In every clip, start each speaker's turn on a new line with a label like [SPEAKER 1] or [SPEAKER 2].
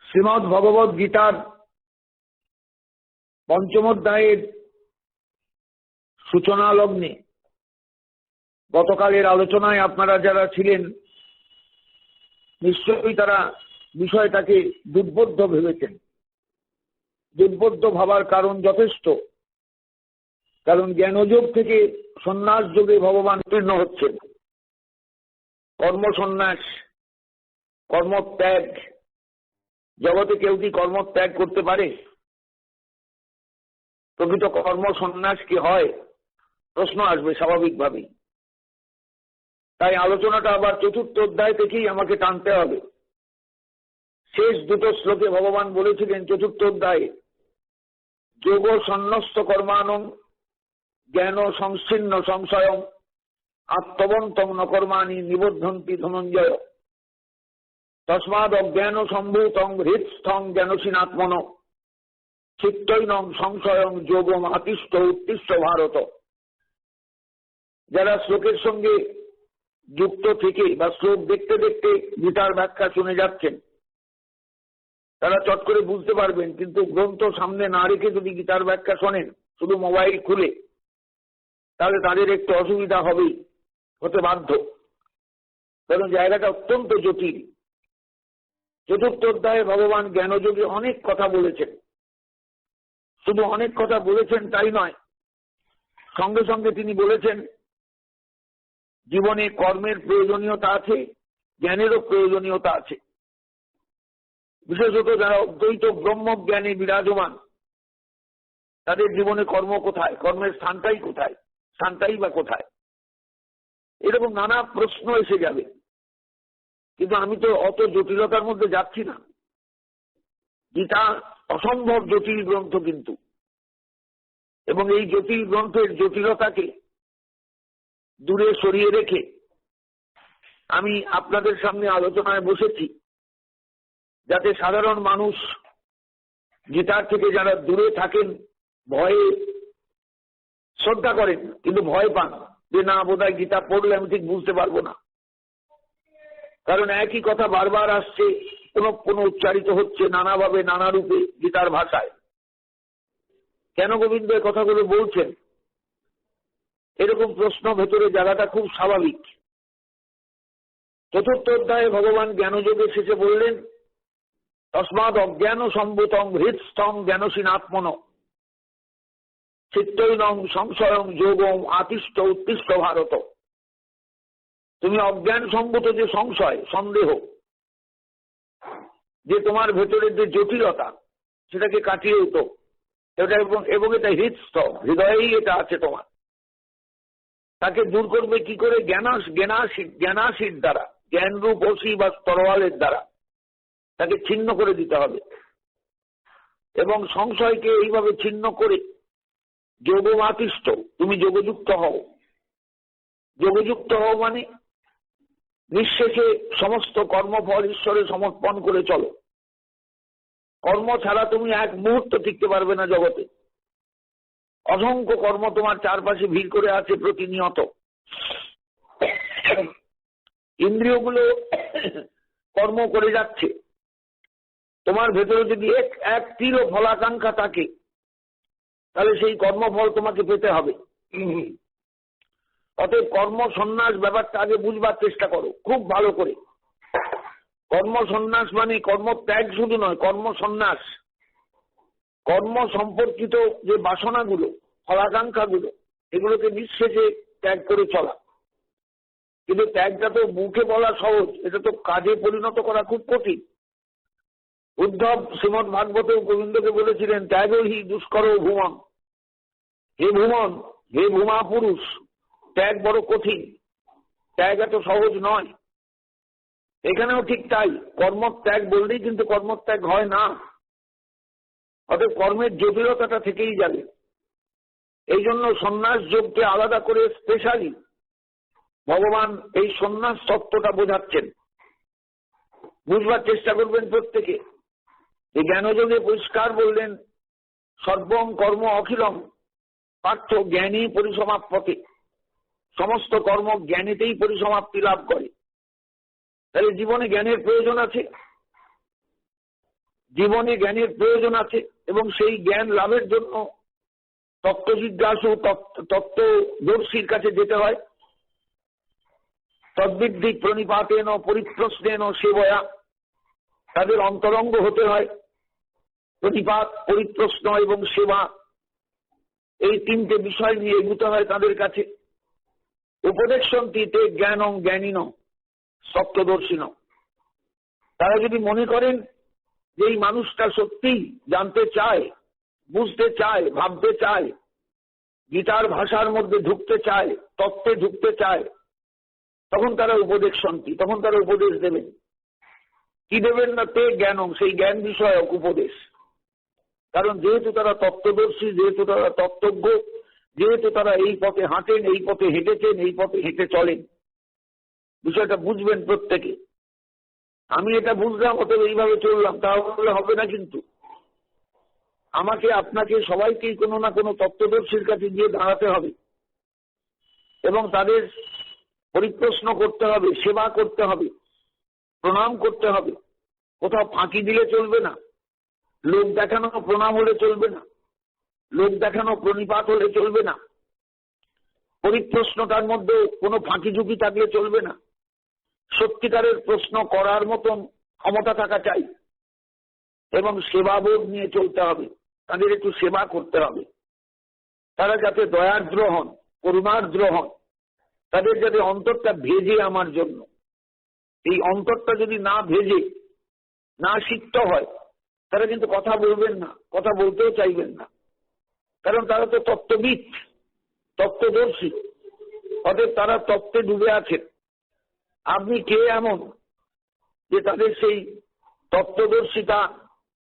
[SPEAKER 1] শ্রীমদ্ ভগবদ গীতার পঞ্চম অধ্যায়ের সূচনা লগ্নে গতকালের আলোচনায় আপনারা যারা ছিলেন নিশ্চয়ই তারা বিষয়টাকে দুর্বোধ্য ভেবেছেন। দুর্বোধ্য ভাবার কারণ যথেষ্ট, কারণ জ্ঞানযোগ থেকে সন্ন্যাস যোগে ভগবান উত্তীর্ণ হচ্ছেন। কর্মসন্ন্যাস, কর্মত্যাগ, জগতে কেউ কি কর্মত্যাগ করতে পারে? প্রকৃত কর্মসন্ন্যাস কি হয়? প্রশ্ন আসবে স্বাভাবিকভাবেই। তাই আলোচনাটা আবার চতুর্থ অধ্যায় থেকেই আমাকে টানতে হবে। শেষ দুটো শ্লোকে ভগবান বলেছিলেন চতুর্থ অধ্যায়ে, যোগ সন্ন্যস্ত কর্মাণং জ্ঞান সংচ্ছিন্ন সংশয়ং আত্মবন্তং ন কর্মাণি নিবদ্ধন্তি ধনঞ্জয় তস্মাদ অজ্ঞান সম্ভূতং হৃৎস্থং জ্ঞানসীনাত্মন চিত্তৈনং সংশয়ং যোগম আতিষ্ঠ উত্তিষ্ঠ ভারত। যারা শ্লোকের সঙ্গে যুক্ত থেকে বা শ্লোক দেখতে দেখতে গীতার ব্যাখ্যা শুনে যাচ্ছেন তারা চট করে বুঝতে পারবেন, কিন্তু গ্রন্থ সামনে না রেখে যদি গীতার ব্যাখ্যা শোনেন শুধু মোবাইল খুলে, তাহলে তাদের একটু অসুবিধা হবেই, হতে বাধ্য, কারণ জায়গাটা অত্যন্ত জটিল। চতুর্থ অধ্যায়ে ভগবান জ্ঞানযোগে অনেক কথা বলেছেন। শুধু অনেক কথা বলেছেন তাই নয়, সঙ্গে সঙ্গে তিনি বলেছেন জীবনে কর্মের প্রয়োজনীয়তা আছে, জ্ঞানেরও প্রয়োজনীয়তা আছে। বিশেষত যারা অদ্বৈত ব্রহ্মজ্ঞানে বিরাজমান তাদের জীবনে কর্ম কোথায়, কর্মের স্থানটাই কোথায়, স্থানটাই বা কোথায়, এরকম নানা প্রশ্ন এসে যাবে। কিন্তু আমি তো অত জটিলতার মধ্যে যাচ্ছি না। গীতা অসম্ভব জটিল গ্রন্থ কিন্তু, এবং এই জটিল গ্রন্থের জটিলতাকে দূরে সরিয়ে রেখে আমি আপনাদের সামনে আলোচনায় বসেছি, যাতে সাধারণ মানুষ গীতার থেকে যারা দূরে থাকেন, ভয়ে শ্রদ্ধা করেন কিন্তু ভয় পান যে না বোধহয় গীতা পড়লে আমি ঠিক বুঝতে পারবো না, কারণ একই কথা বারবার আসছে, কোনো উচ্চারিত হচ্ছে নানাভাবে নানা রূপে গীতার ভাষায়। কেন গোবিন্দ এই কথাগুলো বলছেন, এরকম প্রশ্ন ভেতরে জায়গাটা খুব স্বাভাবিক। চতুর্থ অধ্যায়ে ভগবান জ্ঞানযোগের শেষে বললেন, তস্মাদ অজ্ঞান সম্ভূতং হৃৎস্থং জ্ঞানসীনাত্মন চিত্তৈনং সংশয়ং যোগম আতিষ্ঠ উত্তিষ্ঠ ভারত। তুমি অজ্ঞান সম্ভূত যে সংশয়, সন্দেহ, যে তোমার ভেতরের যে জটিলতা, সেটাকে কাটিয়ে উঠো। এবং এটা হৃৎস্থ, হৃদয়েই এটা আছে তোমার। তাকে দূর করবে কি করে? জ্ঞানাসীর দ্বারা, জ্ঞানরূপ অসি বা তরোয়ালের দ্বারা তাকে ছিন্ন করে দিতে হবে। এবং সংশয়কে এইভাবে ছিন্ন করে যোগমাতিষ্ঠ, তুমি যোগযুক্ত হও। যোগযুক্ত হও মানে নিঃশেষে সমস্ত কর্মফল ঈশ্বরে সমর্পণ করে চলো। কর্ম ছাড়া তুমি এক মুহূর্ত টিকতে পারবে না জগতে। অসংখ্য কর্ম তোমার চারপাশে ভিড় করে আছে প্রতিনিয়ত। ইন্দ্রিয়গুলো কর্ম করে যাচ্ছে। তোমার ভেতরে যদি এক তীর ফলাকাঙ্ক্ষা থাকে, তাহলে সেই কর্মফল তোমাকে পেতে হবে। অতএব কর্ম সন্ন্যাস ব্যাপারটা আগে বুঝবার চেষ্টা করো খুব ভালো করে। কর্ম সন্ন্যাস মানে কর্মত্যাগ শুধু নয়, কর্ম সন্ন্যাস। কর্ম সম্পর্কিত যে বাসনাগুলো, ফলাকাঙ্ক্ষাগুলো, এগুলোকে নিঃশেষে ত্যাগ করে চলা। কিন্তু ত্যাগটা তো মুখে বলা সহজ, এটা তো কাজে পরিণত করা খুব কঠিন। উদ্ধব শ্রীমদ ভাগবত গোবিন্দকে বলেছিলেন, ত্যাগহি দুষ্কর ভূমন। হে ভূমন, হে ভূমা পুরুষ, ত্যাগ বড় কঠিন, ত্যাগ এত সহজ নয়। এখানেও ঠিক তাই, কর্মত্যাগ বললেই কিন্তু কর্মত্যাগ হয় না। অতএব কর্মের জটিলতাটা থেকেই যাবে। এই জন্য সন্ন্যাস যোগকে আলাদা করে স্পেশালি ভগবান এই সন্ন্যাস তত্ত্বটা বোঝাচ্ছেন। বুঝবার চেষ্টা করবেন প্রত্যেকে। এই জ্ঞানযোগে পরিষ্কার বললেন, সর্বং কর্ম অখিলম পার্থ জ্ঞানী পরিসমাপ্যতে। সমস্ত কর্ম জ্ঞানীতেই পরিসমাপ্তি লাভ করে। তাহলে জীবনে জ্ঞানের প্রয়োজন আছে। জীবনে জ্ঞানের প্রয়োজন আছে এবং সেই জ্ঞান লাভের জন্য তত্ত্ব জিজ্ঞাসু তত্ত্বদর্শীর কাছে যেতে হয়। তদ্বিদ্ধি প্রণিপাতেন পরিপ্রশ্নেন সেবয়া, তাদের অন্তরঙ্গ হতে হয়। প্রণিপাত, পরিপ্রশ্ন এবং সেবা, এই তিনটে বিষয় নিয়ে এগুতে হয় তাদের কাছে। উপদেশন্তি তে জ্ঞানং জ্ঞানীন সত্যদর্শিন, তারা যদি মনে করেন যে এই মানুষটা সত্যিই জানতে চায়, বুঝতে চায়, ভাবতে চায়, গীতার ভাষার মধ্যে ঢুকতে চায়, তত্ত্বে ঢুকতে চায়, তখন তারা উপদেশন্তি, তখন তারা উপদেশ দেবেন। কি দেবেন না? তে জ্ঞানং, সেই জ্ঞান বিষয়ক উপদেশ। কারণ যেহেতু তারা তত্ত্বদর্শী, যেহেতু তারা তত্ত্বজ্ঞ, যেহেতু তারা এই পথে হাঁটেন, এই পথে হেঁটেছেন, এই পথে হেঁটে চলেন, বিষয়টা বুঝবেন প্রত্যেকে। আমি এটা বুঝলাম, অতএব এইভাবে চললাম, তাহলে হবে না। কিন্তু আমাকে, আপনাকে, সবাইকেই কোনো না কোনো তত্ত্বদর্শীর কাছে গিয়ে দাঁড়াতে হবে এবং তাদের পরিপ্রশ্ন করতে হবে, সেবা করতে হবে, প্রণাম করতে হবে। কোথাও ফাঁকি দিলে চলবে না, লোক দেখানো প্রণাম হলে চলবে না, লোক দেখানো প্রণিপাত হলে চলবে না, পরিপ্রশ্নটার মধ্যে কোনো ফাঁকি ঝুঁকি থাকলে চলবে না। সত্যিকারের প্রশ্ন করার মতন ক্ষমতা থাকা চাই এবং সেবাবোধ নিয়ে চলতে হবে। তাদের একটু সেবা করতে হবে, তারা যাতে দয়ার্দ্র হন, করুণার্দ্র হন, তাদের যাতে অন্তরটা ভেজে আমার জন্য। এই অন্তরটা যদি না ভেজে, না সিক্ত হয়, তারা কিন্তু কথা বলবেন না, কথা বলতেও চাইবেন না। কারণ তারা তো তত্ত্ববিদ, তত্ত্বদর্শী, অতএব তারা তত্ত্বে ডুবে আছেন। আপনি কে এমন যে তাদের সেই তত্ত্বদর্শিতা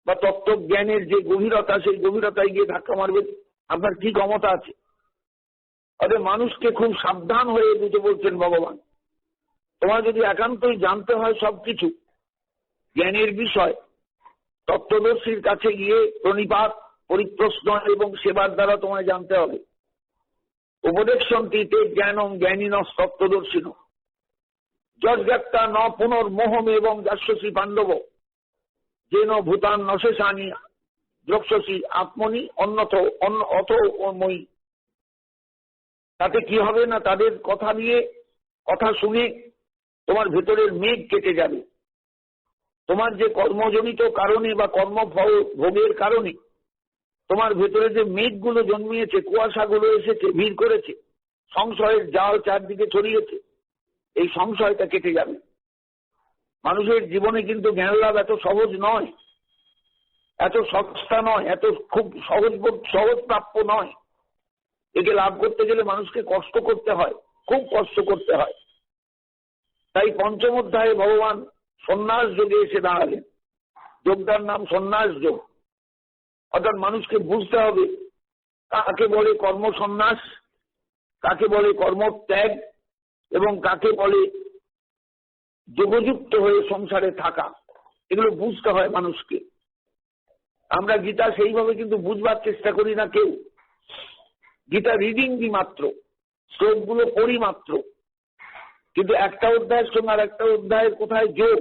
[SPEAKER 1] বা তত্ত্বজ্ঞানের যে গভীরতা, সেই গভীরতায় গিয়ে ধাক্কা মারবেন? আপনার কি ক্ষমতা আছে? অতএব মানুষকে খুব সাবধান হয়ে বুঝে বলছেন ভগবান, তোমার যদি একান্তই জানতে হয় সবকিছু জ্ঞানের বিষয়, তত্ত্বদর্শীর কাছে গিয়ে প্রণিপাত, পরিপ্রশ্ন এবং সেবার দ্বারা তোমায় জানতে হবে। উপদেশন্তি তে জ্ঞানং জ্ঞানীন তত্ত্বদর্শিন যজ্ঞাত্তা ন পুনর্মোহম এবং যাস্যসী পাণ্ডব যেন ভূতান নশেষানি দ্রক্ষসী আত্মনি অন্যথ অথ মই। তাতে কি হবে না? তাদের কথা নিয়ে, কথা শুনে তোমার ভেতরের মেঘ কেটে যাবে। তোমার যে কর্মজনিত কারণে বা কর্মভোগের কারণে তোমার ভেতরে যে মেঘগুলো জন্মিয়েছে, কুয়াশাগুলো এসেছে, ভিড় করেছে, সংশয়ের জাল চারদিকে ছড়িয়েছে, এই সংশয়টা কেটে যাবে। মানুষের জীবনে কিন্তু জ্ঞান লাভ এত সহজ নয়, এত সস্তা নয়, এত খুব সহজ প্রাপ্য নয়। একে লাভ করতে গেলে মানুষকে কষ্ট করতে হয়, খুব কষ্ট করতে হয়। তাই পঞ্চম অধ্যায়ে ভগবান সন্ন্যাস যোগে এসে দাঁড়ালেন। যোগটার নাম সন্ন্যাস যোগ। অর্থাৎ মানুষকে বুঝতে হবে কাকে বলে কর্ম সন্ন্যাস, কাকে বলে কর্মত্যাগ এবং কাকে বলে যোগযুক্ত হয়ে সংসারে থাকা। এগুলো বুঝতে হয় মানুষকে। আমরা গীতা সেইভাবে কিন্তু বুঝবার চেষ্টা করি না কেউ। গীতা রিডিং দি মাত্র, শ্লোকগুলো পড়ি মাত্র, কিন্তু একটা অধ্যায়ের সঙ্গে আর একটা অধ্যায়ের কোথায় যোগ,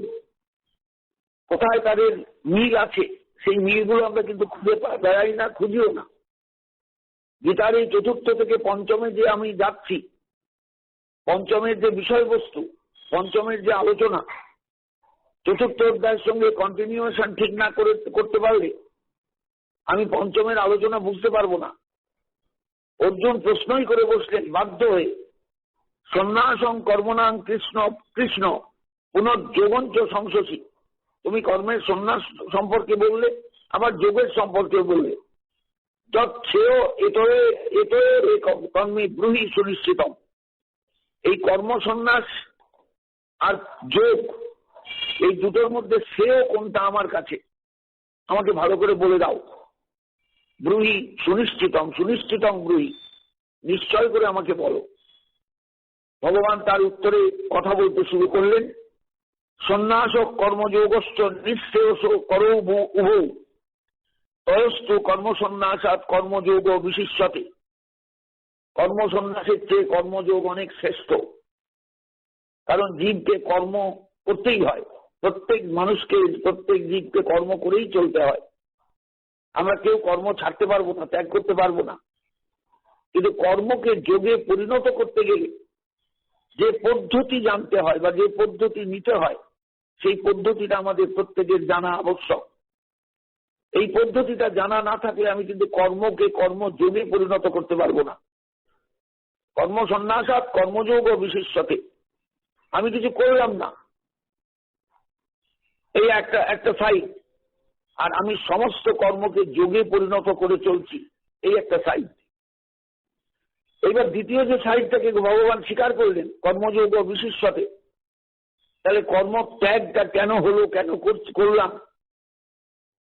[SPEAKER 1] কোথায় তাদের মিল আছে, সেই মিলগুলো আমরা কিন্তু খুঁজে বেড়াই না, খুঁজিও না। গীতার এই চতুর্থ থেকে পঞ্চমে যে আমি যাচ্ছি, পঞ্চমের যে বিষয়বস্তু, পঞ্চমের যে আলোচনা, চতুর্থ অধ্যায়ের সঙ্গে কন্টিনিউয়েশন ঠিক না করতে পারলে আমি পঞ্চমের আলোচনা বুঝতে পারবো না। অর্জুন প্রশ্নই করে বসলেন বাধ্য হয়ে, সন্ন্যাসং কর্মনাং কৃষ্ণ কৃষ্ণ পুনর্যোগঞ্চ সংশোষী। তুমি কর্মের সন্ন্যাস সম্পর্কে বললে, আবার যোগের সম্পর্কে বললে। যৎ-শ্রেয় এতয়ে কর্মে ব্রুহি সুনিশ্চিতম। এই কর্ম সন্ন্যাস আর যোগ, এই দুটোর মধ্যে শ্রেয় কোনটা আমার কাছে, আমাকে ভালো করে বলে দাও। ব্রুহি সুনিশ্চিতম, সুনিশ্চিতম ব্রুহি, নিশ্চয় করে আমাকে বলো। ভগবান তার উত্তরে কথা বলতে শুরু করলেন। সন্ন্যাস কর্মযোগশ্চ নিঃশ্রেয়স করৌ উভৌ তয়স্তু কর্মসন্ন্যাসাৎ কর্মযোগ বিশিষ্যতে। কর্মসন্ন্যাসের চেয়ে কর্মযোগ অনেক শ্রেষ্ঠ, কারণ জীবকে কর্ম করতেই হয়। প্রত্যেক মানুষকে, প্রত্যেক জীবকে কর্ম করেই চলতে হয়। আমরা কেউ কর্ম ছাড়তে পারবো না, ত্যাগ করতে পারবো না। কিন্তু কর্মকে যোগে পরিণত করতে গেলে যে পদ্ধতি জানতে হয় বা যে পদ্ধতি নিতে হয়, সেই পদ্ধতিটা আমাদের প্রত্যেকের জানা আবশ্যক। এই পদ্ধতিটা জানা না থাকলে আমি কিন্তু কর্মকে কর্মযোগে পরিণত করতে পারবো না। কর্ম সন্ন্যাসাৎ কর্মযোগ ও বিশেষ্যতে, আমি কিছু করলাম না, এই একটা সাইড, আর আমি সমস্ত কর্মকে যোগে পরিণত করে চলছি, এই একটা সাইড। এইবার দ্বিতীয় যে সাইডটাকে ভগবান স্বীকার করলেন, কর্মযোগ ও বিশেষ্যতে, তাহলে কর্ম ত্যাগটা কেন হলো, কেন করলাম,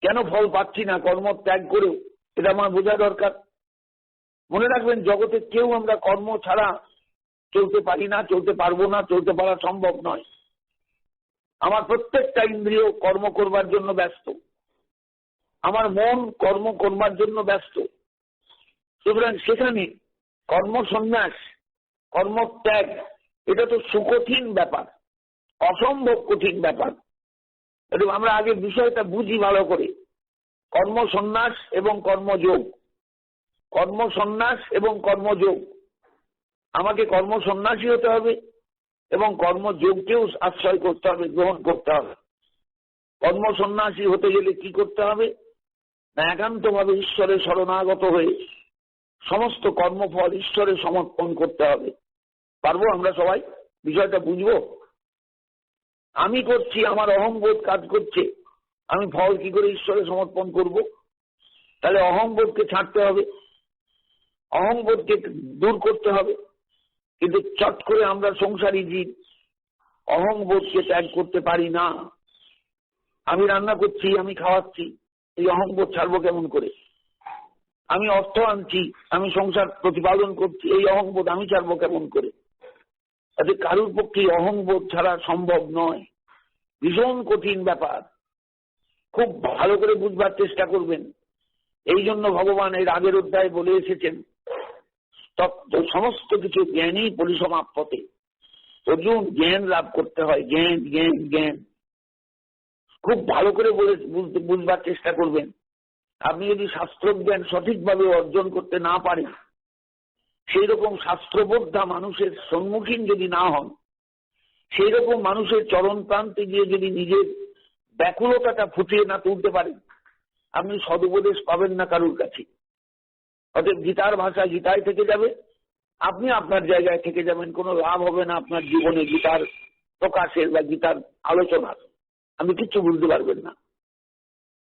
[SPEAKER 1] কেন ফল পাচ্ছি না কর্ম ত্যাগ করেও, এটা আমার বোঝা দরকার। মনে রাখবেন, জগতে কেউ আমরা কর্ম ছাড়া চলতে পারি না, চলতে পারবো না, চলতে পারা সম্ভব নয়। আমার প্রত্যেকটা ইন্দ্রিয় কর্ম করবার জন্য ব্যস্ত, আমার মন কর্ম করবার জন্য ব্যস্ত। সুতরাং সেখানে কর্ম সন্ন্যাস, কর্মত্যাগ, এটা তো সুকঠিন ব্যাপার, অসম্ভব কঠিন ব্যাপার। একটু আমরা আগে বিষয়টা বুঝি ভালো করে। কর্ম সন্ন্যাস এবং কর্মযোগ, কর্ম সন্ন্যাস এবং কর্মযোগ, আমাকে কর্ম সন্ন্যাসী হতে হবে এবং কর্মযোগকেও আশ্রয় করতে হবে, গ্রহণ করতে হবে। কর্ম সন্ন্যাসী হতে গেলে কি করতে হবে না, একান্তভাবে ঈশ্বরের শরণাগত হয়ে সমস্ত কর্মফল ঈশ্বরে সমর্পণ করতে হবে। পারবো আমরা সবাই? বিষয়টা বুঝবো? আমি করছি, আমার অহংবোধ কাজ করছে, আমি ফল কি করে ঈশ্বরে সমর্পণ করব? তাহলে অহংবোধকে ছাড়তে হবে, অহংবোধকে দূর করতে হবে। কিন্তু চট করে আমরা সংসারী জীব, অহংবোধকে ত্যাগ করতে পারি না। আমি রান্না করছি, আমি খাওয়াচ্ছি, এই অহংবোধ ছাড়বো কেমন করে? আমি অর্থ আনছি, আমি সংসার প্রতিপালন করছি, এই অহংবোধ আমি ছাড়বো কেমন করে? তাতে কারুর পক্ষে অহংবোধ ছাড়া সম্ভব নয়, ভীষণ কঠিন ব্যাপার। খুব ভালো করে বুঝবার চেষ্টা করবেন। এই জন্য ভগবান এর আগের অধ্যায়ে বলে এসেছেন, সমস্ত কিছু জ্ঞানই পরিসমাপ্যতে। অর্জুন, জ্ঞান লাভ করতে হয়, জ্ঞান জ্ঞান জ্ঞান। খুব ভালো করে বুঝবার চেষ্টা করবেন। আপনি যদি শাস্ত্রজ্ঞান সঠিকভাবে অর্জন করতে না পারেন, সেই রকম শাস্ত্রবোদ্ধা মানুষের সম্মুখীন যদি না হন, সেই রকম মানুষের চরণ প্রান্তে গিয়ে যদি নিজের ব্যাকুলতাটা ফুটিয়ে না তুলতে পারেন, আপনি সদুপদেশ পাবেন না কারুর কাছে। অতএব গীতার ভাষা গীতায় থেকে যাবে, আপনি আপনার জায়গায় থেকে যাবেন, কোনো লাভ হবে না আপনার জীবনে গীতার প্রকাশের বা গীতার আলোচনার। আপনি কিচ্ছু বুঝতে পারবেন না,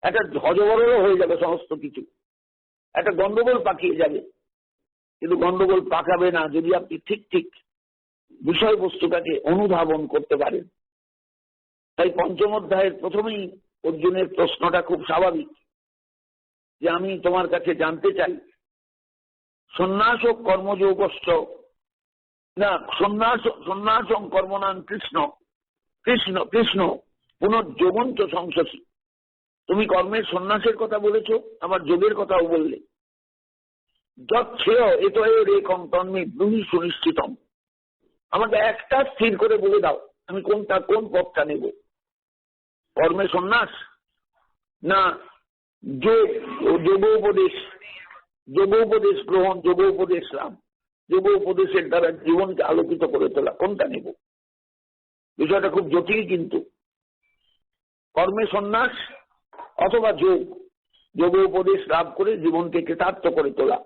[SPEAKER 1] একটা হজবরল হয়ে যাবে সমস্ত কিছু, একটা গন্ডগোল পাকিয়ে যাবে। কিন্তু গন্ডগোল পাকাবে না যদি আপনি ঠিক ঠিক বিষয়বস্তুটাকে অনুধাবন করতে পারেন। তাই পঞ্চম অধ্যায়ের প্রথমেই অর্জুনের প্রশ্নটা খুব স্বাভাবিক, যে আমি তোমার কাছে জানতে চাই, সন্ন্যাস ও কর্মযোগশ্চ না, সন্ন্যাস কর্মনাং কৃষ্ণ কৃষ্ণ কৃষ্ণ পুনর্যোগঞ্চ সংশোষী। তুমি কর্মের সন্ন্যাসের কথা বলেছো, আমার যোগের কথাও বললে। যচ্ছেয় এতএ রেকং তন্মে ব্রূহি সুনিশ্চিতম। আমাকে একটা স্থির করে বলে দাও, আমি কোন পথটা নেব? কর্মে সন্ন্যাস না যোগোপদেশ গ্রহণ, যোগোপদেশ লাভ, যোগোপদেশের দ্বারা জীবনকে আলোকিত করে তোলা, কোনটা নেব? বিষয়টা খুব জটিল। কিন্তু কর্মে সন্ন্যাস অথবা যোগোপদেশ লাভ করে জীবনকে কৃতার্থ করে তোলা,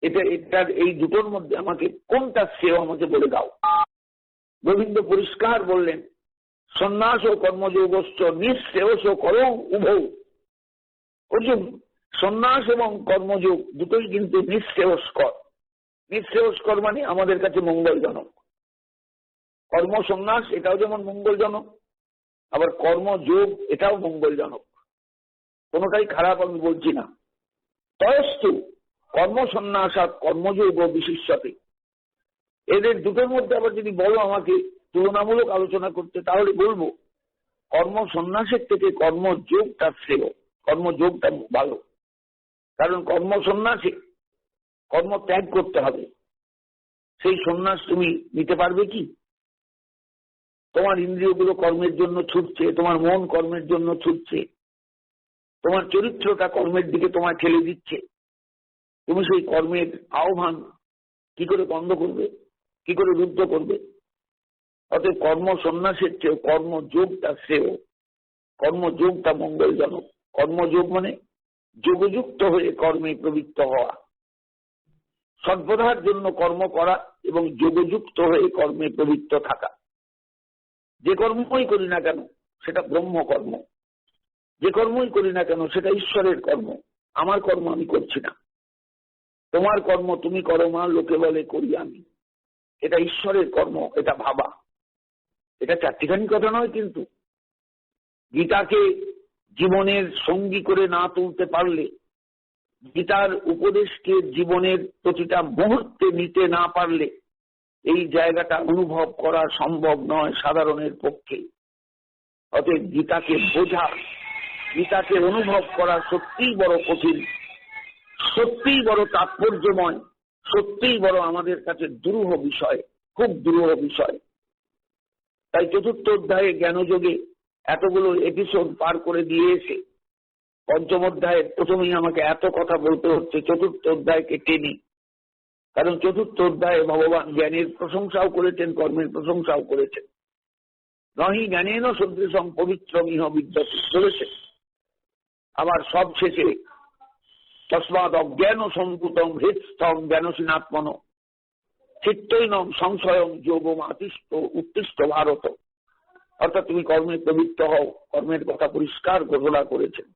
[SPEAKER 1] এটার এই দুটোর মধ্যে আমাকে কোনটা শ্রেয় আমাকে বলে দাও। গোবিন্দ পরিষ্কার বললেন, সন্ন্যাস ও কর্মযোগশ্চ নিঃশ্রেয়স করো উভৌ। অর্জুন, সন্ন্যাস এবং কর্মযোগ দুটোই কিন্তু নিঃশ্রেয়স্কর। নিঃশ্রেয়স্কর মানে আমাদের কাছে মঙ্গলজনক। কর্ম সন্ন্যাস এটাও যেমন মঙ্গলজনক, আবার কর্মযোগ এটাও মঙ্গলজনক। কোনোটাই খারাপ আমি বলছি না। তয়স্তু কর্ম সন্ন্যাস আর কর্মযোগ ও বিশেষ্যতে, এদের দুটোর মধ্যে আবার যদি বলো আমাকে তুলনামূলক আলোচনা করতে, তাহলে বলবো কর্ম সন্ন্যাসের থেকে কর্মযোগটা শ্রেয়, কর্মযোগটা ভালো। কারণ কর্ম সন্ন্যাসে কর্ম ত্যাগ করতে হবে, সেই সন্ন্যাস তুমি নিতে পারবে কি? তোমার ইন্দ্রিয়গুলো কর্মের জন্য ছুটছে, তোমার মন কর্মের জন্য ছুটছে, তোমার চরিত্রটা কর্মের দিকে তোমায় ঠেলে দিচ্ছে। তুমি সেই কর্মের আহ্বান কি করে বন্ধ করবে, কি করে রুদ্ধ করবে? অতএব কর্ম সন্ন্যাসের চেয়ে কর্মযোগটা শ্রেয়, কর্মযোগটা মঙ্গলজনক। কর্মযোগ মানে যোগযুক্ত হয়ে কর্মে প্রবৃত্ত হওয়া, সর্বদার জন্য কর্ম করা এবং যোগযুক্ত হয়ে কর্মে প্রবৃত্ত থাকা। যে কর্মই করি না কেন সেটা ব্রহ্মকর্ম, যে কর্মই করি না কেন সেটা ঈশ্বরের কর্ম। আমার কর্ম আমি করছি না, তোমার কর্ম তুমি করো মা, লোকে বলে করি আমি, এটা ঈশ্বরের কর্ম, এটা ভাবা। এটা চারটিখানি কথা নয়। কিন্তু গীতাকে জীবনের সঙ্গী করে না তুলতে পারলে, গীতার উপদেশকে জীবনের প্রতিটা মুহূর্তে নিতে না পারলে এই জায়গাটা অনুভব করা সম্ভব নয় সাধারণের পক্ষে। অতএব গীতাকে বোঝা, গীতাকে অনুভব করা সত্যিই বড় কঠিন, সত্যিই বড় তাৎপর্যময়, সত্যিই বড় আমাদের কাছে দুরূহ বিষয়, খুব দুরূহ বিষয়। তাই চতুর্থ অধ্যায়ে জ্ঞানযোগে এতগুলো এপিসোড পার করে দিয়ে এসে পঞ্চম অধ্যায়ের প্রথমেই আমাকে এত কথা বলতে হচ্ছে চতুর্থ অধ্যায়কে টেনে। কারণ চতুর্থ অধ্যায়ে ভগবান জ্ঞানের প্রশংসাও করেছেন, কর্মের প্রশংসাও করেছেন। নহি জ্ঞানেন সদৃশং পবিত্রমিহ বিদ্যতে বলেছেন। আবার সব শেষে তস্মাৎ অজ্ঞান সম্ভূতং হৃৎস্থং জ্ঞানসীনাত্মন চিত্তৈনং সংশয়ং যোগম আতিষ্ঠ উত্তিষ্ঠ ভারত। অর্থাৎ তুমি কর্মে প্রবৃত্ত হও, কর্মের কথা পরিষ্কার ঘোষণা করেছেন।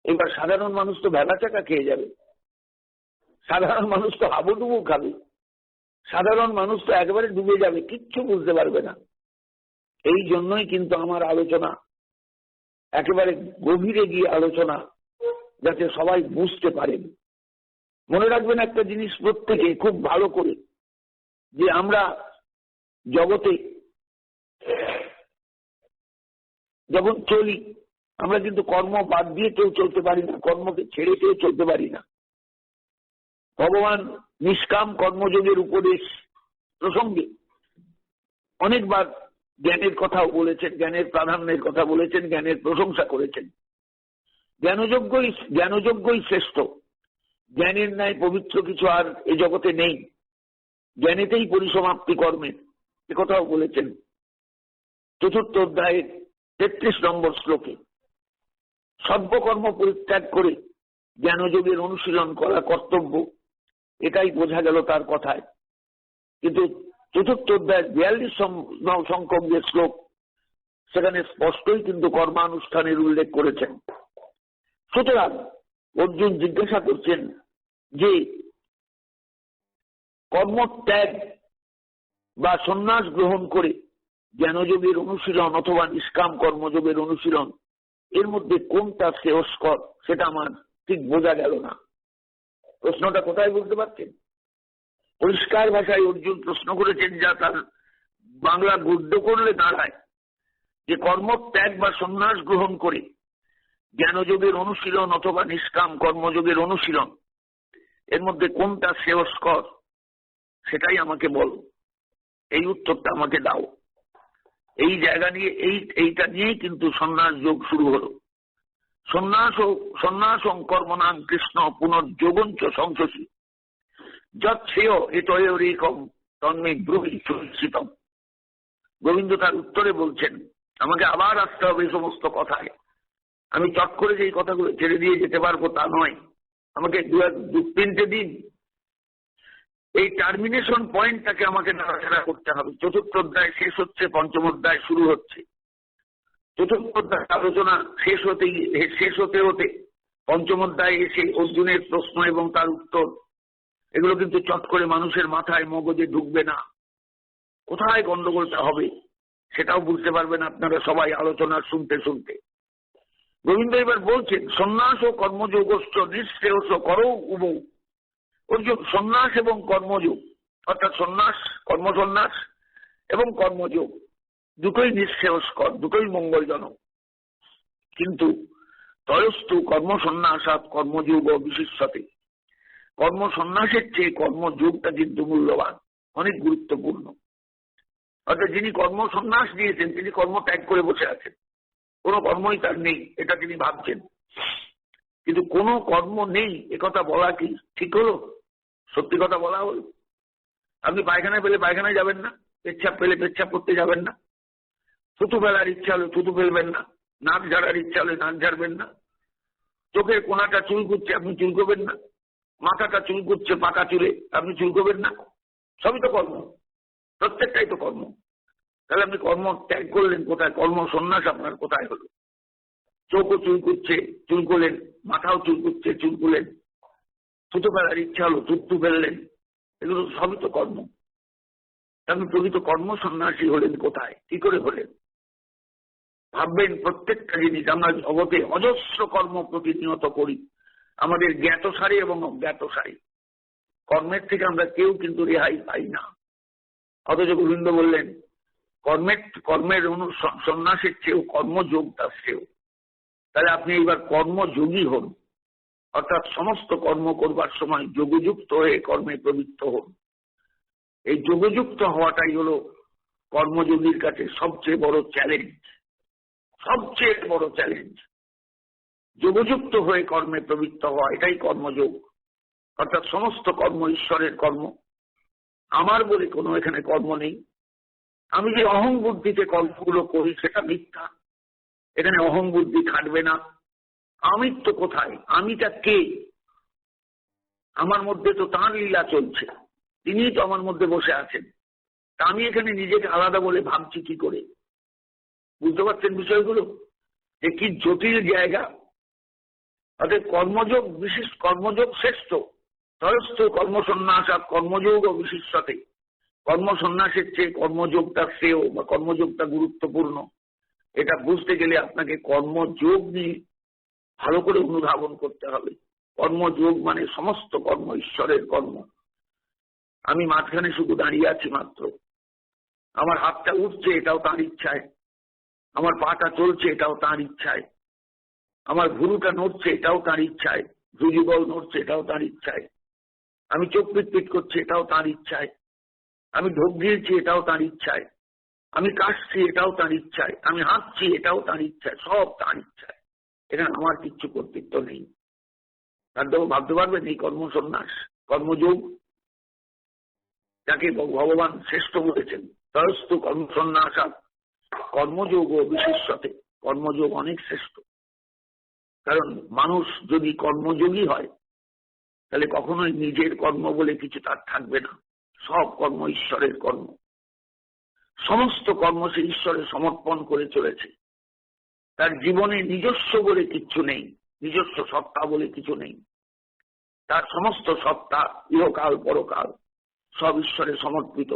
[SPEAKER 1] এবার সাধারণ মানুষ তো ভেলা চাকা খেয়ে যাবে, সাধারণ মানুষ তো হাবুডুবু খাবে, সাধারণ মানুষ তো একেবারে ডুবে যাবে, কিচ্ছু বুঝতে পারবে না। এই জন্যই কিন্তু আমার আলোচনা একেবারে গভীরে গিয়ে আলোচনা, যাতে সবাই বুঝতে পারেন। মনে রাখবেন একটা জিনিস প্রত্যেকে খুব ভালো করে, যে আমরা জগতে যখন চলি, আমরা কিন্তু কর্ম বাদ দিয়ে কেউ চলতে পারি না, কর্মকে ছেড়ে কেউ চলতে পারি না। ভগবান নিষ্কাম কর্মযোগের উপদেশ প্রসঙ্গে অনেকবার জ্ঞানের কথাও বলেছেন, জ্ঞানের প্রাধান্যের কথা বলেছেন, জ্ঞানের প্রশংসা করেছেন। জ্ঞানযোগ্যই শ্রেষ্ঠ, জ্ঞানের ন্যায় পবিত্র কিছু আর এ জগতে নেই, জ্ঞানেতেই পরিসমাপ্তি কর্মের, এ কথাও বলেছেন চতুর্থ অধ্যায়ের 33 নম্বর শ্লোকে। সর্বকর্ম পরিত্যাগ করে জ্ঞানযোগের অনুশীলন করা কর্তব্য, এটাই বোঝা গেল তার কথায়। কিন্তু চতুর্থ অধ্যায় 42 সংখ্যক যে শ্লোক, সেখানে স্পষ্টই কিন্তু কর্মানুষ্ঠানের উল্লেখ করেছেন। সুতরাং অর্জুন জিজ্ঞাসা করছেন যে কর্মত্যাগ বা সন্ন্যাস গ্রহণ করে জ্ঞানযোগের অনুশীলন অথবা নিষ্কাম কর্মযোগের অনুশীলন, এর মধ্যে কোনটা শ্রেয়স্কর সেটা আমার ঠিক বোঝা গেল না। প্রশ্নটা কোথায় বলতে পারছেন? পরিষ্কার ভাষায় অর্জুন প্রশ্ন করেছেন, যা তার বাংলা গদ্য করলে দাঁড়ায় যে কর্মত্যাগ বা সন্ন্যাস গ্রহণ করে জ্ঞানযোগের অনুশীলন অথবা নিষ্কাম কর্মযোগের অনুশীলন, এর মধ্যে কোনটা শ্রেয়স্কর সেটাই আমাকে বলো, এই উত্তরটা আমাকে দাও। এই জায়গা নিয়ে এইটা নিয়েই কিন্তু সন্ন্যাস যোগ শুরু হলো। সন্ন্যাসং কর্মনাং কৃষ্ণ পুনর্যোগঞ্চ সংশোষী যৎ শ্রেয় এতয়োরেকম তন্মে ব্রুহি সুনিশ্চিতম। গোবিন্দ তার উত্তরে বলছেন, আমাকে আবার আসতে হবে এই সমস্ত কথায়। আমি চট করে যে কথাগুলো ছেড়ে দিয়ে যেতে পারবো তা নয়, আমাকে দু তিনটে দিন এই টার্মিনেশন পয়েন্টটাকে আমাকে নাড়াচাড়া করতে হবে। চতুর্থ অধ্যায় শেষ হচ্ছে, পঞ্চম অধ্যায় শুরু হচ্ছে। চতুর্থ অধ্যায় আলোচনা শেষ হতে হতে পঞ্চম অধ্যায় এসে অর্জুনের প্রশ্ন এবং তার উত্তর, এগুলো কিন্তু চট করে মানুষের মাথায় মগজে ঢুকবে না। কোথায় গন্ডগোলটা হবে সেটাও বুঝতে পারবেন আপনারা সবাই আলোচনা শুনতে শুনতে। গোবিন্দ এবার বলছেন, সন্ন্যাস ও কর্মযোগস্থ নিঃশ্রেয়স করো উভৌ। অর্জুন, সন্ন্যাস এবং কর্মযোগ, অর্থাৎ কর্মসন্ন্যাস এবং কর্মযোগ দুটোই নিঃশ্রেয়স্কর, দুটোই মঙ্গলজনক। কিন্তু তয়স্তু কর্মসন্ন্যাসাৎ কর্মযোগ বিশিষ্যতে, কর্মসন্ন্যাসের চেয়ে কর্মযোগটা কিন্তু মূল্যবান, অনেক গুরুত্বপূর্ণ। অর্থাৎ যিনি কর্ম সন্ন্যাস দিয়েছেন তিনি কর্ম ত্যাগ করে বসে আছেন, কোনো কর্মই তার নেই এটা তিনি ভাবছেন। কিন্তু কোনো কর্ম নেই একথা বলা কি ঠিক হলো? সত্যি কথা বলা হলো? আপনি পায়খানায় পেলে পায়খানায় যাবেন না, পেচ্ছাপ পেলে পেচ্ছাপ করতে যাবেন না, থুতু ফেলার ইচ্ছা হলে থুতু ফেলবেন না, নাক ঝাড়ার ইচ্ছা হলে নাক ঝাড়বেন না, চোখের কোনাটা চুল করছে আপনি চুলকোবেন না, মাথাটা চুল করছে পাকা চুলে আপনি চুলকোবেন না। সবই তো কর্ম, প্রত্যেকটাই তো কর্ম। তাহলে আপনি কর্ম ত্যাগ করলেন কোথায়? কর্ম সন্ন্যাস আপনার কোথায় হলো? চোখও চুল করছে চুল করলেন, মাথাও চুল করছে চুল করলেন, থুতু ফেলার ইচ্ছা হলো থুতু ফেললেন, এগুলো সবই তো কর্ম। আপনি প্রকৃত কর্ম সন্ন্যাসী হলেন কোথায়? কি করে হলেন? ভাববেন প্রত্যেকটা জিনিস আমরা জগতে অজস্র কর্ম প্রতিনিয়ত করি, আমাদের জ্ঞাতসারে এবং অজ্ঞাতসারে। কর্মের থেকে আমরা কেউ কিন্তু রেহাই পাই না। অথচ গোবিন্দ বললেন কর্মের সন্ন্যাসের চেয়েও কর্মযোগ তার শ্রেয়। তাহলে আপনি এইবার কর্মযোগী হন, অর্থাৎ সমস্ত কর্ম করবার সময় যোগযুক্ত হয়ে কর্মে প্রবৃত্ত হন। এই যোগযুক্ত হওয়াটাই হলো কর্মযোগীর কাছে সবচেয়ে বড় চ্যালেঞ্জ, সবচেয়ে বড় চ্যালেঞ্জ। যোগযুক্ত হয়ে কর্মে প্রবৃত্ত হওয়া, এটাই কর্মযোগ। অর্থাৎ সমস্ত কর্ম ঈশ্বরের কর্ম, আমার বলে কোনো এখানে কর্ম নেই। আমি যে অহং বুদ্ধিতে কর্মগুলো করি সেটা মিথ্যা, এখানে অহং বুদ্ধি খাটবে না। আমিত্ব কোথায়? আমিটা কে? আমার মধ্যে তো তাঁর লীলা চলছে, তিনিই তো আমার মধ্যে বসে আছেন। তা আমি এখানে নিজেকে আলাদা বলে ভাবছি কি করে? বুঝতে পারছেন বিষয়গুলো যে কি জটিল জায়গা? অর্থাৎ কর্মযোগ শ্রেষ্ঠ, তয়স্থ কর্মসন্ন্যাস আর কর্মযোগ ও বিশিষ্টতে। কর্মসন্ন্যাসের চেয়ে কর্মযোগটা শ্রেয় বা কর্মযোগটা গুরুত্বপূর্ণ। এটা বুঝতে গেলে আপনাকে কর্মযোগ নিয়ে ভালো করে অনুধাবন করতে হবে। কর্মযোগ মানে সমস্ত কর্ম ঈশ্বরের কর্ম। আমি মাঝখানে শুধু দাঁড়িয়ে আছি মাত্র, আমার হাতটা উঠছে এটাও তাঁর ইচ্ছায়, আমার পাটা চলছে এটাও তাঁর ইচ্ছায়, আমার ভুরুটা নড়ছে এটাও তাঁর ইচ্ছায়, ভ্রুযুগল নড়ছে এটাও তাঁর ইচ্ছায়, আমি চোখ পিটপিট করছি এটাও তাঁর ইচ্ছায়, আমি ঢোক গিয়েছি এটাও তাঁর ইচ্ছায়, আমি কাশছি এটাও তাঁর ইচ্ছায়, আমি হাঁটছি এটাও তাঁর ইচ্ছায়, সব তাঁর ইচ্ছায়। এখানে আমার কিচ্ছু কর্তৃত্ব নেই। তার দেব ভাবতে পারবেন এই কর্মসন্ন্যাস, কর্মযোগ, যাকে ভগবান শ্রেষ্ঠ বলেছেন। তয়স্তু কর্মসন্ন্যাস, কর্মযোগ ও বিশেষতে, কর্মযোগ অনেক শ্রেষ্ঠ। কারণ মানুষ যদি কর্মযোগী হয় তাহলে কখনোই নিজের কর্ম বলে কিছু তার থাকবে না। সব কর্ম ঈশ্বরের কর্ম, সমস্ত কর্ম সে ঈশ্বরে সমর্পণ করে চলেছে। তার জীবনে নিজস্ব বলে কিচ্ছু নেই, নিজস্ব সত্তা বলে কিছু নেই। তার সমস্ত সত্তা ইহকাল পরকাল সব ঈশ্বরে সমর্পিত।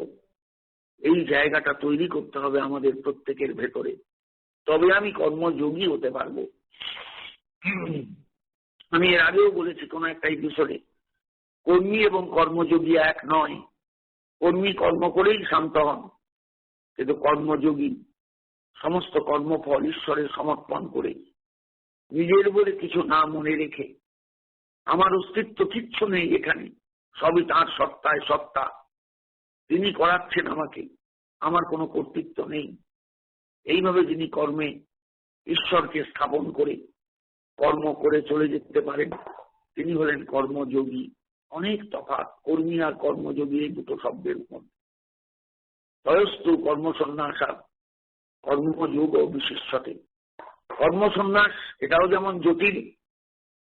[SPEAKER 1] এই জায়গাটা তৈরি করতে হবে আমাদের প্রত্যেকের ভেতরে, তবে আমি কর্মযোগী হতে পারবো। আমি এর আগেও বলেছি কোন একটা এপিসোডে, কর্মী এবং কর্মযোগী এক নয়। কর্মী কর্ম করেই শান্ত হন, কিন্তু কর্মযোগী সমস্ত কর্মফল ঈশ্বরে সমর্পণ করে নিজের বলে কিছু না মনে রেখে, আমার অস্তিত্ব কিচ্ছু নেই এখানে, সবই তাঁর সত্তায় সত্তা, তিনি করাচ্ছেন আমাকে, আমার কোনো কর্তৃত্ব নেই। এইভাবে যিনি কর্মে ঈশ্বরকে স্থাপন করে কর্ম করে চলে যেতে পারেন তিনি হলেন কর্মযোগী। অনেক তফাৎ কর্মী আর কর্মযোগী এই দুটো শব্দের উপর। তয়স্তু কর্মসন্ন্যাস, কর্মযোগ ও বিশেষতে। কর্মসন্ন্যাস এটাও যেমন জটিল,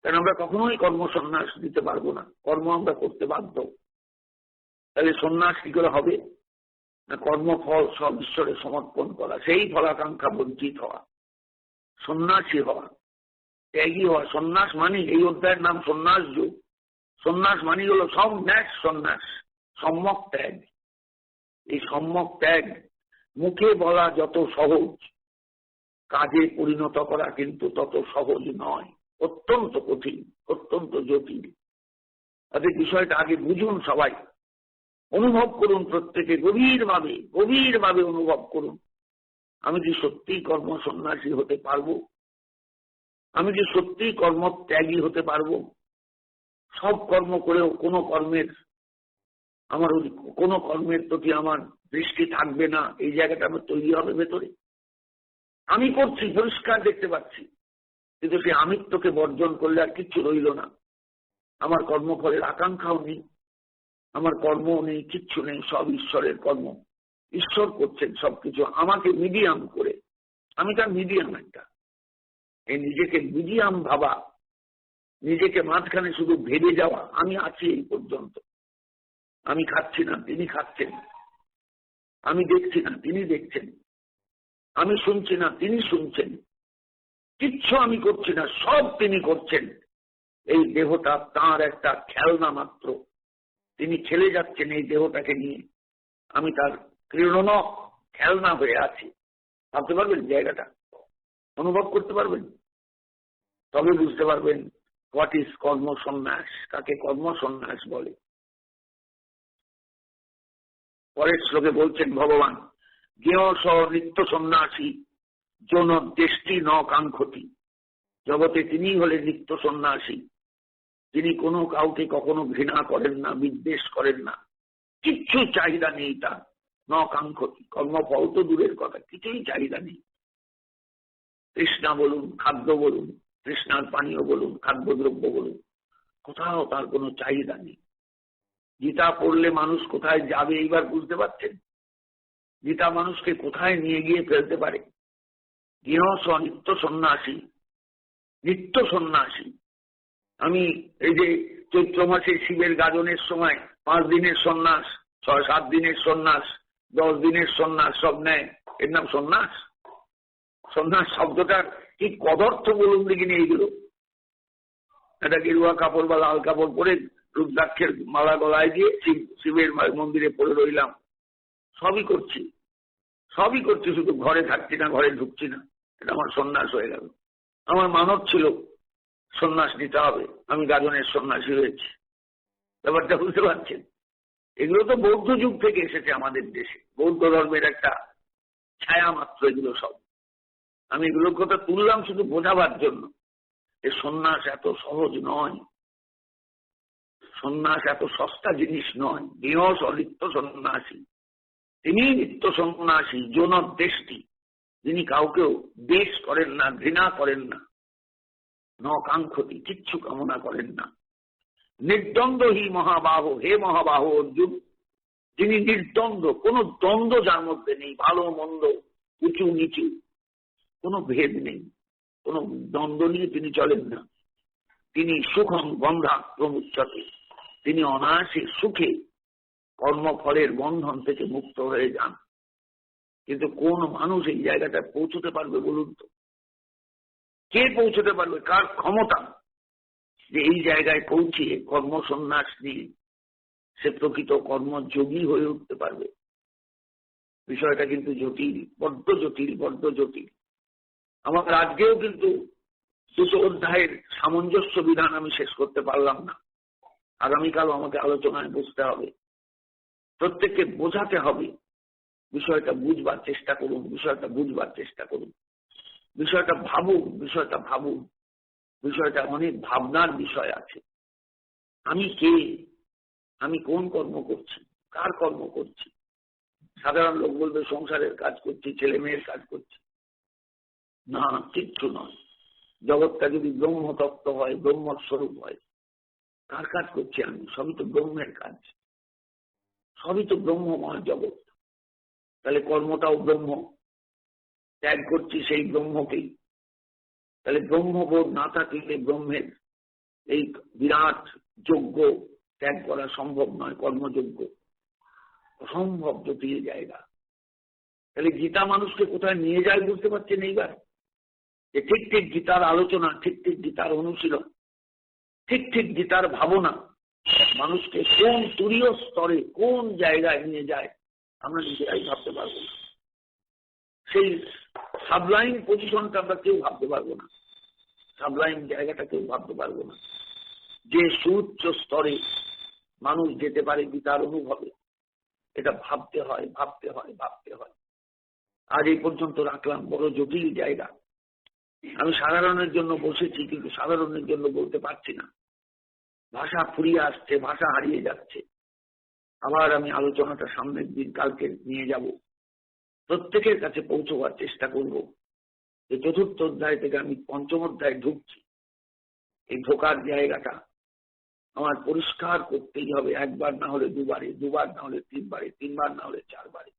[SPEAKER 1] কারণ আমরা কখনোই কর্মসন্ন্যাস দিতে পারবো না, কর্ম আমরা করতে বাধ্য। তাহলে সন্ন্যাস কি করে হবে? না, কর্মফল সব ঈশ্বরে সমর্পণ করা, সেই ফলাকাঙ্ক্ষা বঞ্চিত হওয়া, সন্ন্যাসী হওয়া, ত্যাগী হওয়া। সন্ন্যাস মানে, এই অধ্যায়ের নাম সন্ন্যাস যোগ। সন্ন্যাস মানে হলো সম্যক সন্ন্যাস, সম্যক ত্যাগ। এই সম্যক ত্যাগ মুখে বলা যত সহজ, কাজে পরিণত করা কিন্তু তত সহজ নয়, অত্যন্ত কঠিন, অত্যন্ত জটিল। তাদের বিষয়টা আগে বুঝুন, সবাই অনুভব করুন, প্রত্যেকে গভীরভাবে গভীরভাবে অনুভব করুন। আমি কি সত্যিই কর্মসন্ন্যাসী হতে পারবো? আমি কি সত্যিই কর্মত্যাগী হতে পারবো? সব কর্ম করেও কোনো কর্মের আমার কোনো কর্মের প্রতি আমার দৃষ্টি থাকবে না, এই জায়গাটা আমার তৈরি হবে ভেতরে। আমি করছি, পরিষ্কার দেখতে পাচ্ছি, কিন্তু সে আমিত্বকে বর্জন করলে আর কিচ্ছু রইল না। আমার কর্মফলের আকাঙ্ক্ষাও নেই, আমার কর্মও নেই, কিচ্ছু নেই, সব ঈশ্বরের কর্ম। ঈশ্বর করছেন সবকিছু আমাকে মিডিয়াম করে। আমি তার মিডিয়াম একটা। এই নিজেকে মিডিয়াম ভাবা, নিজেকে মাঝখানে শুধু ভেবে যাওয়া, আমি আছি এই পর্যন্ত। আমি খাচ্ছি না, তিনি খাচ্ছেন। আমি দেখছি না, তিনি দেখছেন। আমি শুনছি না, তিনি শুনছেন। কিচ্ছু আমি করছি না, সব তিনি করছেন। এই দেহটা তার একটা খেলনা মাত্র। তিনি খেলে যাচ্ছেন এই দেহটাকে নিয়ে। আমি তার ক্রীড়নক খেলনা হয়ে আছি। ভাবতে পারবেন জায়গাটা? অনুভব করতে পারবেন? তবে বুঝতে পারবেন হোয়াট ইজ কর্মসন্ন্যাস, কাকে কর্মসন্ন্যাস বলে। পরের শ্লোকে বলছেন ভগবান, জ্ঞেয় স নিত্য সন্ন্যাসী জন দেশটি ন কাঙ্ক্ষতি। জগতে তিনি হলেন নিত্য সন্ন্যাসী, তিনি কোনো কাউকে কখনো ঘৃণা করেন না, বিদ্বেষ করেন না, কিচ্ছু চাহিদা নেই তার। ন কাঙ্ক্ষতি, কর্মফল তো দূরের কথা, কিছুই চাহিদা নেই। তৃষ্ণা বলুন, খাদ্য বলুন, তৃষ্ণার পানীয় বলুন, খাদ্যদ্রব্য বলুন, কোথাও তার কোনো চাহিদা নেই। গীতা পড়লে মানুষ কোথায় যাবে এইবার বুঝতে পারছেন? গীতা মানুষকে কোথায় নিয়ে গিয়ে ফেলতে পারে। গৃহ নিত্য সন্ন্যাসী, নিত্য সন্ন্যাসী। আমি এই যে চৈত্র মাসে শিবের গাজনের সময় 5 দিনের সন্ন্যাস, 6-7 দিনের সন্ন্যাস, 10 দিনের সন্ন্যাস সব নেয়, এর নাম সন্ন্যাস? সন্ন্যাস শব্দটার কি কদর্থ বলুন দেখিনি এইগুলো। একটা গেরুয়া কাপড় বা লাল কাপড় পরে রুদ্রাক্ষের মালা গলায় দিয়ে শিবের মন্দিরে পড়ে রইলাম, সবই করছি, সবই করছি, শুধু ঘরে থাকছি না, ঘরে ঢুকছি না। এটা আমার সন্ন্যাস হয়ে গেল। আমার মানব ছিল সন্ন্যাস নিতে হবে, আমি গাজনের সন্ন্যাসী হয়েছি। ব্যাপারটা বুঝতে পারছেন? এগুলো তো বৌদ্ধ যুগ থেকে এসেছে আমাদের দেশে, বৌদ্ধ ধর্মের একটা ছায়া মাত্র এগুলো সব। আমি এগুলোর কথা তুললাম শুধু বোঝাবার জন্য। এ সন্ন্যাস এত সহজ নয়, সন্ন্যাস এত সস্তা জিনিস নয়। গৃহ নিত্য সন্ন্যাসী, তিনি নিত্য সন্ন্যাসী জন দেশটি, যিনি কাউকেও দেশ করেন না, ঘৃণা করেন না, ন কাঙ্ক্ষতি, কিচ্ছু কামনা করেন না। নির্দ্বন্দ্ব হি মহাবাহ, হে মহাবাহ অর্জুন, যিনি নির্দ্বন্দ্ব, কোন দ্বন্দ্ব যার মধ্যে নেই, ভালো মন্দ, উঁচু নিচু, কোনো ভেদ নেই, কোন দ্বন্দ্ব নিয়ে তিনি চলেন না। তিনি সুখম বন্ধা প্রমুচ্যতে, তিনি অনায়াসে সুখে কর্মফলের বন্ধন থেকে মুক্ত হয়ে যান। কিন্তু কোন মানুষ এই জায়গাটা পৌঁছতে পারবে বলুন তো? কে পৌঁছতে পারবে? কার ক্ষমতা যে এই জায়গায় পৌঁছিয়ে কর্মসন্ন্যাস নিয়ে সে প্রকৃত কর্মযোগী হয়ে উঠতে পারবে? বিষয়টা কিন্তু জটিল, বড্ড জটিল, বড্ড জটিল। আমার আজকেও কিন্তু 200 অধ্যায়ের সামঞ্জস্য বিধান আমি শেষ করতে পারলাম না। আগামীকাল আমাকে আলোচনায় বসতে হবে, প্রত্যেককে বোঝাতে হবে। বিষয়টা বুঝবার চেষ্টা করুন, বিষয়টা বুঝবার চেষ্টা করুন, বিষয়টা ভাবুন, বিষয়টা ভাবুন। বিষয়টা অনেক ভাবনার বিষয় আছে। আমি কে? আমি কোন কর্ম করছি? কার কর্ম করছি? সাধারণ লোক বলবে সংসারের কাজ করছি, ছেলে মেয়ের কাজ করছি। না, কিচ্ছু নয়। জগৎটা যদি ব্রহ্মতত্ত্ব হয়, ব্রহ্মস্বরূপ হয়, কার কাজ করছি আমি? সবই তো ব্রহ্মের কাজ, সবই তো ব্রহ্মময় জগৎ। তাহলে কর্মটাও ব্রহ্ম, ত্যাগ করছি সেই ব্রহ্মকেই। তাহলে ব্রহ্মবোধ না থাকলে ব্রহ্মের এই বিরাট যজ্ঞ ত্যাগ করা সম্ভব নয়। কর্মযজ্ঞ অসম্ভব জটিল জায়গা। তাহলে গীতা মানুষকে কোথায় নিয়ে যায় বুঝতে পারছেন এইবার? যে ঠিক ঠিক গীতার আলোচনা, ঠিক ঠিক গীতার অনুশীলন, ঠিক ঠিক গীতার ভাবনা মানুষকে কোন তুরীয় স্তরে, কোন জায়গায় নিয়ে যায় আমরা নিজেরাই ভাবতে পারবো না। সেই সাবলাইম পজিশনটা আমরা কেউ ভাবতে পারবো না, সাবলাইম জায়গাটা কেউ ভাবতে পারবো না। যে সুউচ্চ স্তরে মানুষ যেতে পারে গীতার অনুভবে, এটা ভাবতে হয়, ভাবতে হয়, ভাবতে হয়। আজ এই পর্যন্ত রাখলাম, বড় জটিল জায়গা। আমি সাধারণের জন্য বসেছি, কিন্তু সাধারণের জন্য বলতে পারছি না। ভাষা ফুরিয়ে আসছে, ভাষা হারিয়ে যাচ্ছে। আবার আমি আলোচনাটা সামনের দিন কালকে নিয়ে যাব, প্রত্যেকের কাছে পৌঁছবার চেষ্টা করব। এই চতুর্থ অধ্যায় থেকে আমি পঞ্চম অধ্যায় ঢুকছি, এই ঢোকার জায়গাটা আমার পরিষ্কার করতেই হবে, একবার না হলে দুবারে, দুবার না হলে তিনবারে, তিনবার না হলে চারবারে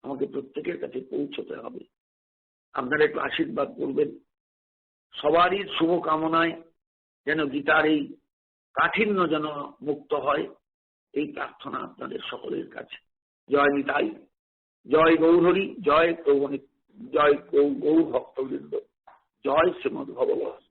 [SPEAKER 1] আমাকে প্রত্যেকের কাছে পৌঁছতে হবে। আপনারা একটু আশীর্বাদ করবেন, সবারই শুভ কামনায় যেন গীতার এই কাঠিন্য যেন মুক্ত হয়, এই প্রার্থনা আপনাদের সকলের কাছে। জয় নিতাই, জয় গৌরহরি, জয় গৌর ভক্তবৃন্দ, জয় শ্রীমদ ভগবত।